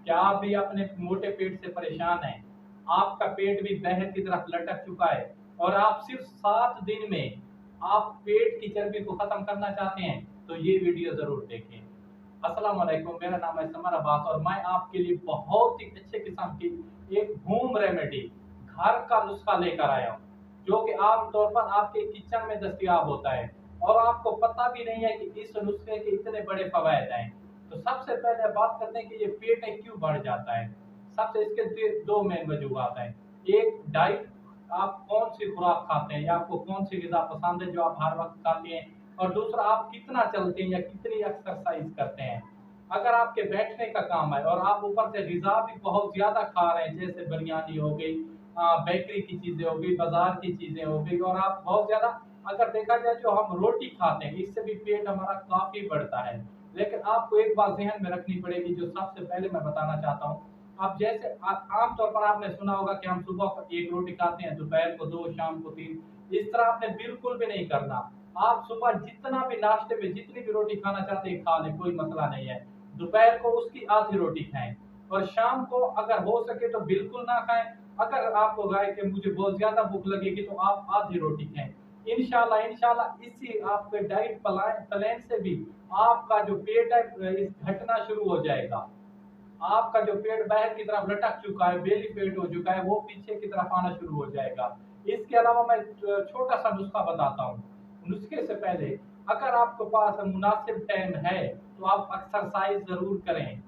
क्या आप भी अपने मोटे पेट से परेशान हैं? आपका पेट भी बाहर की तरफ लटक चुका है और आप सिर्फ 7 दिन में आप पेट की चर्बी को खत्म करना चाहते हैं, तो ये वीडियो जरूर देखें। अस्सलाम वालेकुम, मेरा नाम है समर अब्बास और मैं आपके लिए बहुत ही अच्छे किस्म की एक होम रेमेडी, घर का नुस्खा लेकर आया हूँ, जो कि आमतौर पर आपके किचन में दस्तयाब होता है और आपको पता भी नहीं है कि इस नुस्खे के इतने बड़े फवायद हैं। तो सबसे पहले बात करते हैं कि ये पेट है क्यों बढ़ जाता है। सबसे इसके दो मेन वजूहत हैं। एक, डाइट, आप कौन सी खुराक खाते हैं या आपको कौन सी ग़िज़ा पसंद है जो आप हर वक्त खाते हैं, और दूसरा, आप कितना चलते हैं या कितनी एक्सरसाइज करते हैं। अगर आपके बैठने का काम है और आप ऊपर से ग़िज़ा भी बहुत ज़्यादा खा रहे हैं, जैसे बिरयानी हो गई, बेकरी की चीज़ें हो गई, बाजार की चीज़ें हो गई, और आप बहुत ज़्यादा, अगर देखा जाए जो हम रोटी खाते हैं इससे भी पेट हमारा काफ़ी बढ़ता है। लेकिन आपको एक बात ज़हन में रखनी पड़ेगी, जो सबसे पहले मैं बताना चाहता हूँ। आप जैसे आम तौर पर आपने सुना होगा कि हम सुबह को 1 रोटी खाते हैं, दोपहर को 2, शाम को 3। इस तरह आपने बिल्कुल भी नहीं करना। आप सुबह जितना भी नाश्ते में जितनी भी रोटी खाना चाहते हैं खा लें, कोई मसला नहीं है। दोपहर को उसकी आधी रोटी खाएँ और शाम को अगर हो सके तो बिल्कुल ना खाएँ। अगर आपको लगे कि मुझे बहुत ज़्यादा भूख लगेगी तो आप आधी रोटी खाएँ। इंशाल्लाह इंशाल्लाह इसी आपके डाइट प्लान से भी आपका जो पेट है इस घटना शुरू हो जाएगा। आपका जो पेट बाहर की तरफ लटक चुका है, बेली पेट हो चुका है, वो पीछे की तरफ आना शुरू हो जाएगा। इसके अलावा मैं छोटा सा नुस्खा बताता हूँ। नुस्खे से पहले, अगर आपके पास मुनासिब टाइम है तो आप एक्सरसाइज जरूर करें।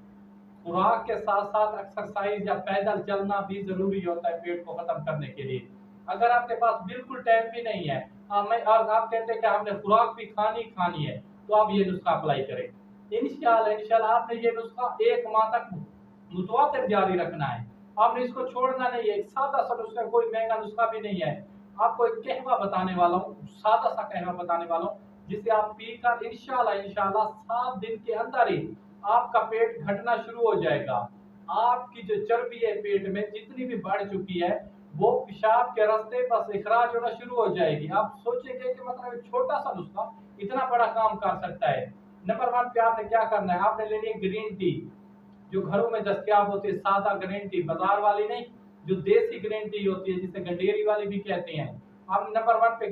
खुराक के साथ साथ एक्सरसाइज या पैदल चलना भी जरूरी होता है पेट को खत्म करने के लिए। अगर आपके पास बिल्कुल टाइम भी नहीं है, मैं और आप कहते हैं कि हमने खुराक भी खानी खानी है, तो आप ये नुस्खा अप्लाई करें। इंशाल्लाह इंशाल्लाह आपने ये नुस्खा 1 माह तक मुतवातिर जारी रखना है। आपने इसको छोड़ना नहीं है। सादा सा नुस्खा, कोई महंगा नुस्खा भी नहीं है। आपको एक कहवा बताने वाला हूँ, सादा सा कहवा बताने वाला हूँ, जिसे आप पीकर इंशाल्लाह इंशाल्लाह 7 दिन के अंदर ही आपका पेट घटना शुरू हो जाएगा। आपकी जो चर्बी है पेट में जितनी भी बढ़ चुकी है, वो पेशाब के रास्ते बस इखराज होना शुरू हो जाएगी। आप सोचेंगे कि मतलब एक छोटा सा नुस्खा इतना बड़ा काम कर सकता है। नंबर 1 पे आपने क्या करना है, आपने लेनी है ग्रीन टी, जो घरों में दस्तयाब होती है, सादा ग्रीन टी, बाजार वाली नहीं, जो देसी ग्रीन टी होती है जिसे गंडेरी वाली भी कहते हैं। आपने नंबर 1 पे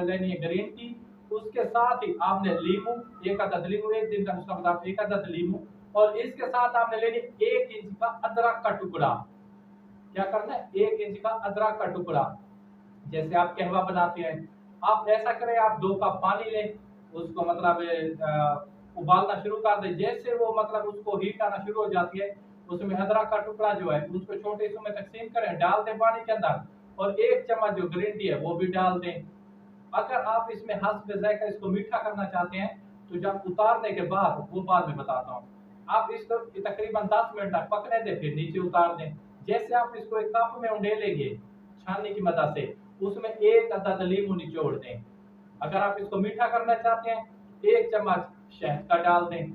लेनी है ग्रीन टी। उसके साथ ही आपने लीमू, 1 अदद लीमू, एक दिन का नुस्खा बता, 1 अदद लीमू, और इसके साथ आपने लेनी 1 इंच का अदरक का टुकड़ा। क्या करना है, 1 इंच का अदरक का टुकड़ा। जैसे आप कहवा बनाते हैं, आप ऐसा करें, आप 2 कप पानी लें, उसको मतलब उबालना शुरू कर दें। जैसे वो मतलब उसको हीट आना शुरू हो जाती है, उसमें अदरक का टुकड़ा जो है उसको छोटे हिस्सों में तकसीम करें, डाल दें पानी के अंदर, और 1 चम्मच जो ग्रीन टी है वो भी डाल दें। अगर आप इसमें हस्ब ज़ायक़ा इसको मीठा करना चाहते हैं, तो जब उतारने के बाद, वो बाद में बताता हूँ, आप इसको तकरीबन 10 मिनट तक पकने दें, फिर नीचे उतार दें। जैसे आप इसको एक कप में उंडेलेंगे छाननी की मदद से, उसमें 1 अदद लीमू निचोड़ दें। अगर आप इसको मीठा करना चाहते हैं, 1 चम्मच शहद का डाल दें।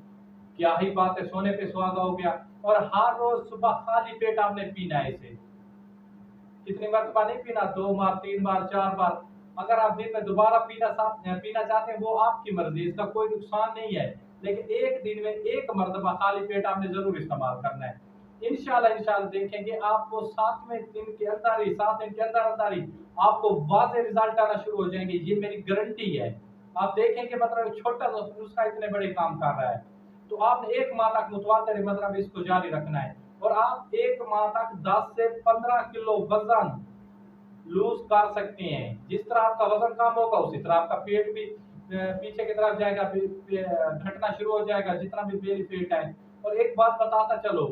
क्या ही बात है, सोने पे सुहागा हो गया। और हर रोज सुबह खाली पेट आपने पीना है इसे। कितनी मरतबा नहीं पीना, 2 बार, 3 बार, 4 बार। अगर आप दिन में दोबारा पीना चाहते हैं, वो आपकी मर्जी, इसका कोई नुकसान नहीं है। लेकिन एक दिन में 1 मरतबा खाली पेट आपने जरूर इस्तेमाल करना है। इंशाल्लाह इंशाल्लाह देखेंगे आपको 7वें दिन के अंदर ही, 7 दिन के अंदर अंदर ही आपको वाज़ेह रिजल्ट आना शुरू हो जाएंगे। ये मेरी गारंटी है। आप देखेंगे मतलब एक छोटा सा नुस्खा इतने बड़े काम कर रहा है। तो आपने 1 माह तक मुतवातिर मतलब इसको जारी रखना है, और आप 1 माह तक 10 से 15 किलो वजन लूज कर सकते हैं। जिस तरह आपका वजन कम होगा उसी तरह आपका पेट भी पीछे की तरफ जाएगा, घटना शुरू हो जाएगा, जितना भी बेली पेट है। और एक बात बताता चलो,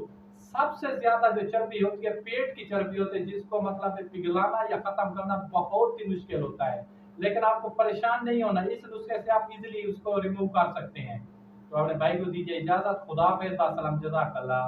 सबसे ज्यादा जो चर्बी होती है पेट की चर्बी होती है, जिसको मतलब पिघलाना या खत्म करना बहुत ही मुश्किल होता है। लेकिन आपको परेशान नहीं होना, इस नुस्खे से आप इजीली उसको रिमूव कर सकते हैं। तो अपने भाई को दीजिए इजाजत। खुदा हाफिज़, सलाम, जज़ाकल्लाह।